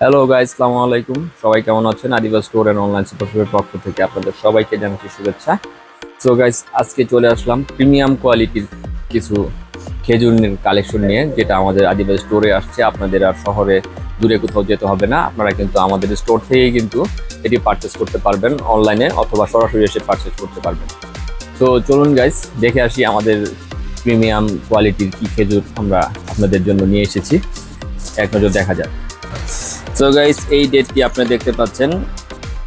Hello guys, আসসালামু আলাইকুম। সবাই কেমন আছেন? আদিবাস স্টোর এন্ড অনলাইন সুপারশপের পক্ষ থেকে আপনাদের সবাইকে জানাচ্ছি শুভেচ্ছা। সো গাইস, আজকে চলে আসলাম প্রিমিয়াম কোয়ালিটির কিছু খেজুরের কালেকশন নিয়ে, যেটা আমাদের আদিবাস স্টোরে আসছে। আপনাদের আর শহরে দূরে কোথাও যেতে হবে না, আপনারা কিন্তু আমাদের স্টোর থেকেই কিন্তু এটি পারচেস করতে পারবেন অনলাইনে, অথবা সরাসরি এসে পারচেস করতে পারবেন। তো চলুন গাইস, দেখে আসি আমাদের প্রিমিয়াম কোয়ালিটির কি খেজুর আমরা আপনাদের জন্য নিয়ে এসেছি। এক নজর দেখা যাক। সো গাইস, এই ডেটটি আপনারা দেখতে পাচ্ছেন,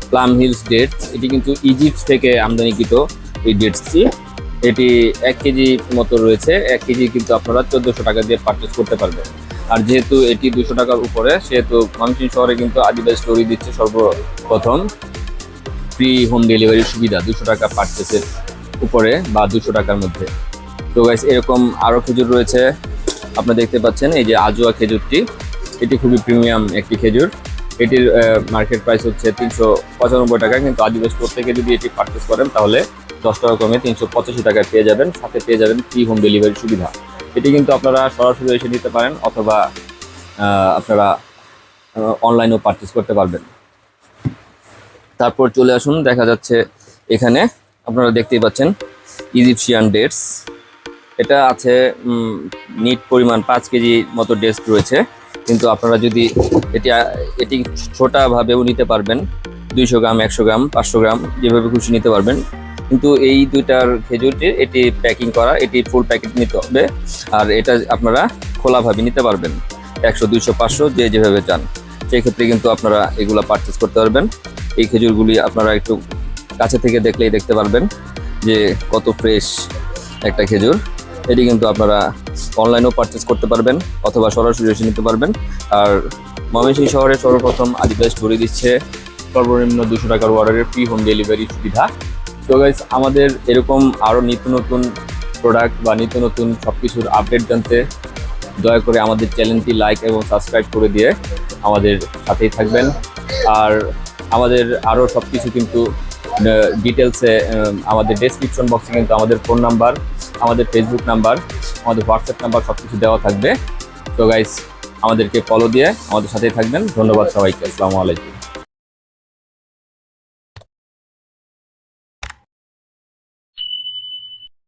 প্লাম হিলস ডেটস। এটি কিন্তু ইজিপ্ট থেকে আমদানিকৃত এই ডেটসটি। এটি 1 কেজি মতো রয়েছে। 1 কেজি কিন্তু আপনারা 1400 টাকা দিয়ে পারচেস করতে পারবেন। আর যেহেতু এটি 200 টাকার উপরে, সেহেতু ময়মনসিংহ শহরে কিন্তু আদিবাসী স্টোরই দিচ্ছে সর্বপ্রথম ফ্রি হোম ডেলিভারির সুবিধা 200 টাকা পারচেসের উপরে বা 200 টাকার মধ্যে। তো গাইস, এরকম আরও খেজুর রয়েছে। আপনারা দেখতে পাচ্ছেন এই যে আজোয়া খেজুরটি, এটি খুবই প্রিমিয়াম একটি খেজুর। এটির মার্কেট প্রাইস হচ্ছে 395 টাকা, কিন্তু আদিবাসী স্টোর থেকে যদি এটি পারচেস করেন তাহলে 10 টাকা কমে 385 টাকায় পেয়ে যাবেন। সাথে পেয়ে যাবেন ফ্রি হোম ডেলিভারি সুবিধা। এটি কিন্তু আপনারা সরাসরি এসে নিতে পারেন, অথবা আপনারা অনলাইনেও পারচেস করতে পারবেন। তারপর চলে আসুন, দেখা যাচ্ছে এখানে আপনারা দেখতেই পাচ্ছেন ইজিপশিয়ান ডেটস। এটা আছে নিট পরিমাণ 5 কেজি মতো ডেটস রয়েছে, কিন্তু আপনারা যদি এটি ছোটাভাবেও নিতে পারবেন, 200 গ্রাম, 100 গ্রাম, 500 গ্রাম, যেভাবে খুশি নিতে পারবেন। কিন্তু এই দুইটার খেজুরটির এটি প্যাকিং করা, এটি ফুল প্যাকেট নিতে হবে। আর এটা আপনারা খোলাভাবে নিতে পারবেন, 100, 200, 500 যে যেভাবে চান। সেই ক্ষেত্রে কিন্তু আপনারা এগুলা পারচেস করতে পারবেন। এই খেজুরগুলি আপনারা একটু কাছে থেকে দেখলেই দেখতে পারবেন যে কত ফ্রেশ একটা খেজুর। এটি কিন্তু আপনারা অনলাইনেও পারচেস করতে পারবেন, অথবা সরাসরি এসে নিতে পারবেন। আর ময়মনসিংহ শহরে সর্বপ্রথম আদিবাসী স্টোরে দিচ্ছে সর্বনিম্ন 200 টাকার অর্ডারের ফ্রি হোম ডেলিভারি সুবিধা। তো গাইস, আমাদের এরকম আরও নিত্য নতুন প্রোডাক্ট বা নিত্য নতুন সব কিছুর আপডেট জানতে দয়া করে আমাদের চ্যানেলটি লাইক এবং সাবস্ক্রাইব করে দিয়ে আমাদের সাথেই থাকবেন। আর আমাদের আরও সব কিছু কিন্তু ডিটেলসে আমাদের ডেসক্রিপশন বক্সে কিন্তু আমাদের ফোন নাম্বার, আমাদের ফেসবুক নাম্বার, আমাদের হোয়াটসঅ্যাপ নাম্বার সব কিছু দেওয়া থাকবে। তো গাইস, আমাদেরকে ফলো দিয়ে আমাদের সাথেই থাকবেন। ধন্যবাদ সবাইকে। আসসালামু আলাইকুম।